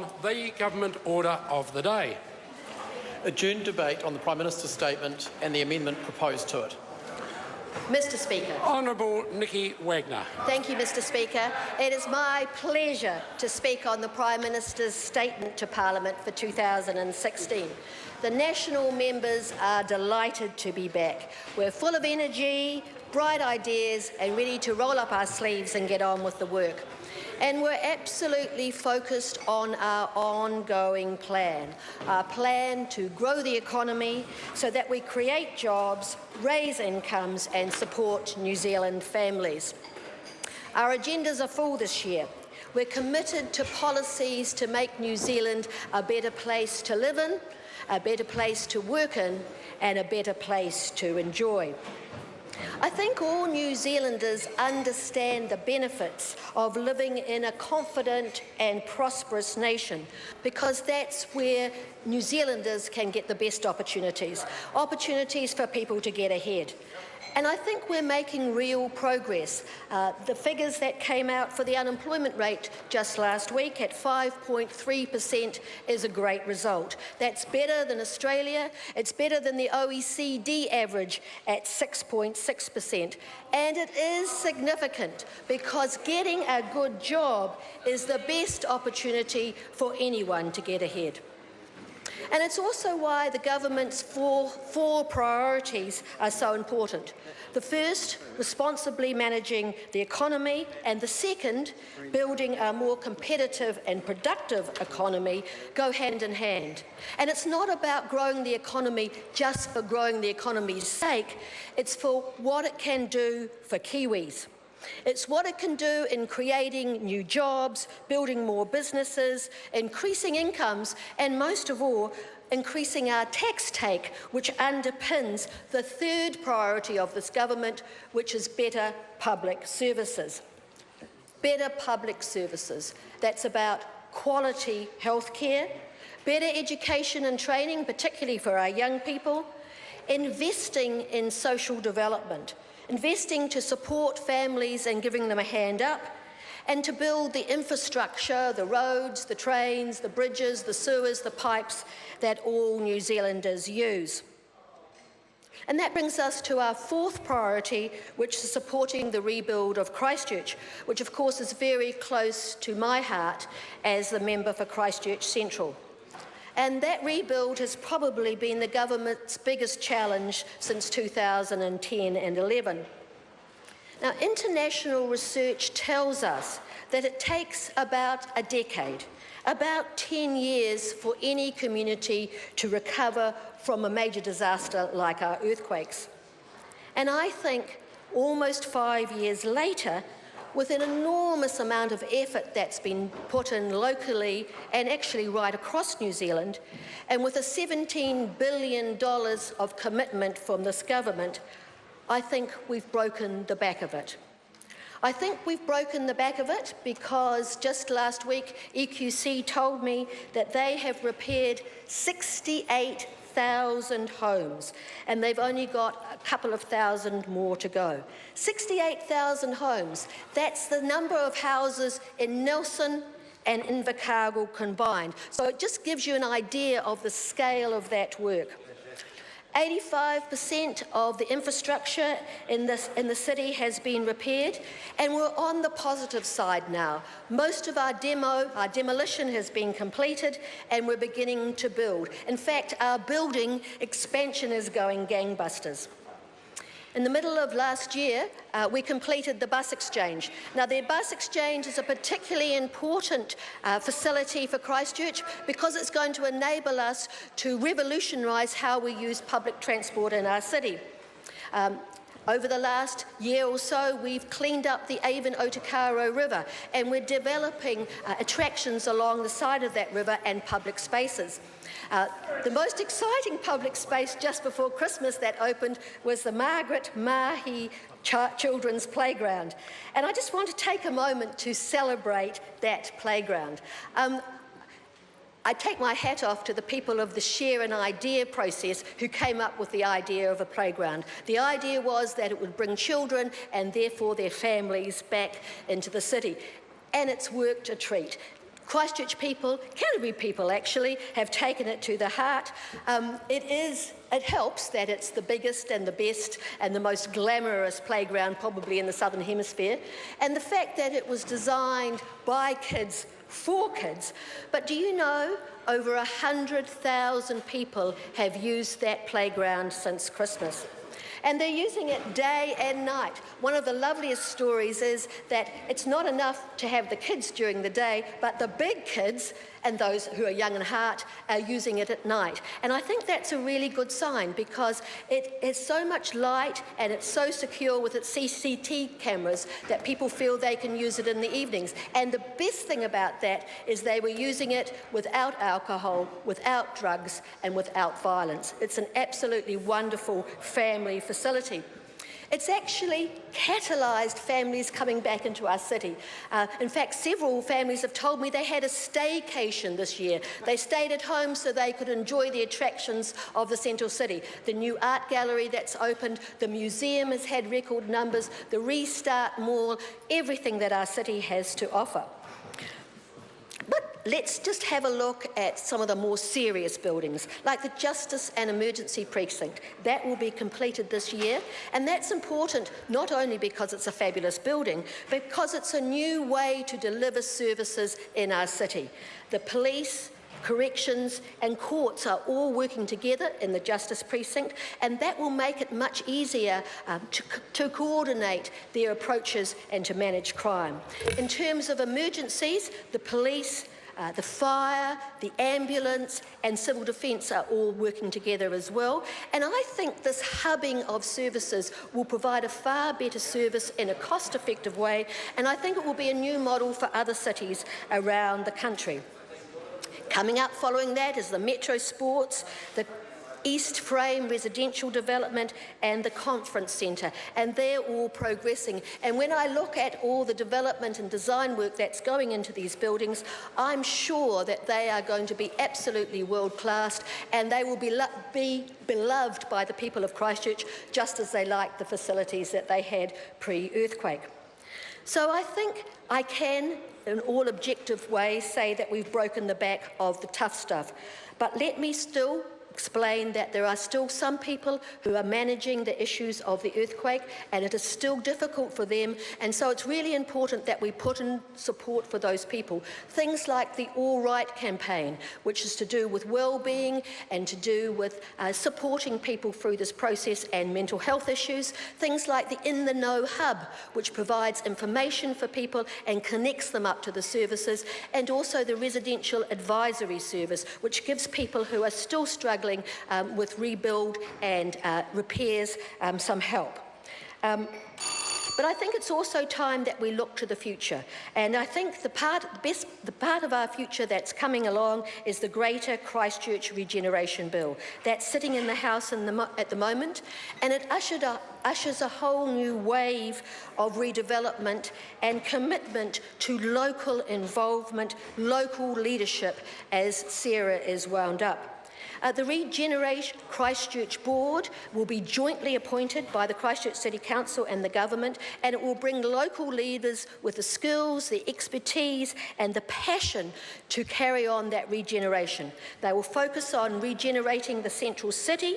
on the government order of the day. Adjourn debate on the Prime Minister's statement and the amendment proposed to it. Mr Speaker. Honourable Nikki Wagner. Thank you, Mr Speaker. It is my pleasure to speak on the Prime Minister's statement to Parliament for 2016. The national members are delighted to be back. We're full of energy, bright ideas and ready to roll up our sleeves and get on with the work. And we're absolutely focused on our ongoing plan, our plan to grow the economy so that we create jobs, raise incomes and support New Zealand families. Our agendas are full this year. We're committed to policies to make New Zealand a better place to live in, a better place to work in and a better place to enjoy. I think all New Zealanders understand the benefits of living in a confident and prosperous nation because that's where New Zealanders can get the best opportunities for people to get ahead. And I think we're making real progress. The figures that came out for the unemployment rate just last week at 5.3% is a great result. That's better than Australia. It's better than the OECD average at 6.6%. And it is significant because getting a good job is the best opportunity for anyone to get ahead. And it's also why the government's four priorities are so important. The first, responsibly managing the economy, and the second, building a more competitive and productive economy, go hand in hand. And it's not about growing the economy just for growing the economy's sake, it's for what it can do for Kiwis. It's what it can do in creating new jobs, building more businesses, increasing incomes, and most of all, increasing our tax take, which underpins the third priority of this government, which is better public services. Better public services. That's about quality healthcare, better education and training, particularly for our young people, investing in social development, investing to support families and giving them a hand up, and to build the infrastructure, the roads, the trains, the bridges, the sewers, the pipes that all New Zealanders use. And that brings us to our fourth priority, which is supporting the rebuild of Christchurch, which of course is very close to my heart as the member for Christchurch Central. And that rebuild has probably been the government's biggest challenge since 2010 and 11. Now, international research tells us that it takes about a decade, about 10 years for any community to recover from a major disaster like our earthquakes. And I think almost 5 years later, with an enormous amount of effort that's been put in locally and actually right across New Zealand, and with a $17 billion of commitment from this government, I think we've broken the back of it. I think we've broken the back of it because just last week EQC told me that they have repaired 68,000 homes and they've only got a couple of thousand more to go. 68,000 homes, that's the number of houses in Nelson and Invercargill combined. So it just gives you an idea of the scale of that work. 85% of the infrastructure in the city has been repaired, and we're on the positive side now. Most of our demolition has been completed, and we're beginning to build. In fact, our building expansion is going gangbusters. In the middle of last year, we completed the bus exchange. Now, the bus exchange is a particularly important facility for Christchurch because it's going to enable us to revolutionise how we use public transport in our city. Over the last year or so, we've cleaned up the Avon Otakaro River, and we're developing attractions along the side of that river and public spaces. The most exciting public space just before Christmas that opened was the Margaret Mahi Children's Playground. And I just want to take a moment to celebrate that playground. I take my hat off to the people of the Share an Idea process who came up with the idea of a playground. The idea was that it would bring children and therefore their families back into the city. And it's worked a treat. Christchurch people, Canterbury people actually, have taken it to the heart. It helps that it's the biggest and the best and the most glamorous playground probably in the Southern Hemisphere, and the fact that it was designed by kids for kids. But do you know, over 100,000 people have used that playground since Christmas. And they're using it day and night. One of the loveliest stories is that it's not enough to have the kids during the day, but the big kids and those who are young in heart are using it at night. And I think that's a really good sign, because it is so much light and it's so secure with its CCTV cameras that people feel they can use it in the evenings. And the best thing about that is they were using it without alcohol, without drugs and without violence. It's an absolutely wonderful family facility. It's actually catalysed families coming back into our city. In fact, several families have told me they had a staycation this year. They stayed at home so they could enjoy the attractions of the central city. The new art gallery that's opened, the museum has had record numbers, the Restart Mall, everything that our city has to offer. But let's just have a look at some of the more serious buildings, like the Justice and Emergency Precinct. That will be completed this year, and that's important not only because it's a fabulous building, but because it's a new way to deliver services in our city. The police, corrections and courts are all working together in the Justice Precinct, and that will make it much easier to coordinate their approaches and to manage crime. In terms of emergencies, the police, the fire, the ambulance and civil defence are all working together as well. And I think this hubbing of services will provide a far better service in a cost-effective way, and I think it will be a new model for other cities around the country. Coming up following that is the Metro Sports, the East Frame residential development and the conference centre, and they're all progressing. And when I look at all the development and design work that's going into these buildings, I'm sure that they are going to be absolutely world-class, and they will be beloved by the people of Christchurch, just as they liked the facilities that they had pre-earthquake. So I think I can, in all objective ways, say that we've broken the back of the tough stuff. But let me still explain that there are still some people who are managing the issues of the earthquake, and it is still difficult for them, and so it's really important that we put in support for those people. Things like the All Right campaign, which is to do with well-being and to do with supporting people through this process and mental health issues. Things like the In the Know Hub, which provides information for people and connects them up to the services, and also the Residential Advisory Service, which gives people who are still struggling with rebuild and repairs some help. But I think it's also time that we look to the future, and I think the part of our future that's coming along is the Greater Christchurch Regeneration Bill that's sitting in the House at the moment, and it ushers a whole new wave of redevelopment and commitment to local involvement, local leadership, as Sarah is wound up. The Regeneration Christchurch Board will be jointly appointed by the Christchurch City Council and the government, and it will bring local leaders with the skills, the expertise and the passion to carry on that regeneration. They will focus on regenerating the central city,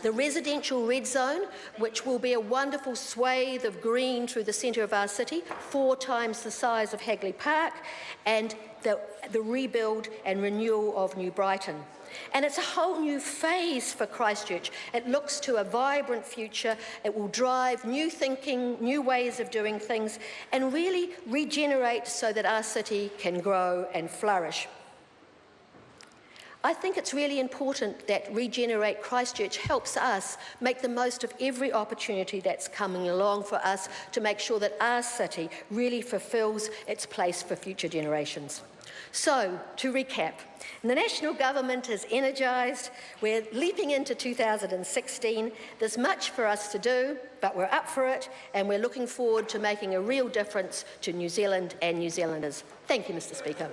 the residential red zone, which will be a wonderful swathe of green through the centre of our city, 4 times the size of Hagley Park, and the rebuild and renewal of New Brighton. And it's a whole new phase for Christchurch. It looks to a vibrant future. It will drive new thinking, new ways of doing things, and really regenerate so that our city can grow and flourish. I think it's really important that Regenerate Christchurch helps us make the most of every opportunity that's coming along for us to make sure that our city really fulfills its place for future generations. So, to recap, the national government is energised. We're leaping into 2016. There's much for us to do, but we're up for it, and we're looking forward to making a real difference to New Zealand and New Zealanders. Thank you, Mr. Speaker.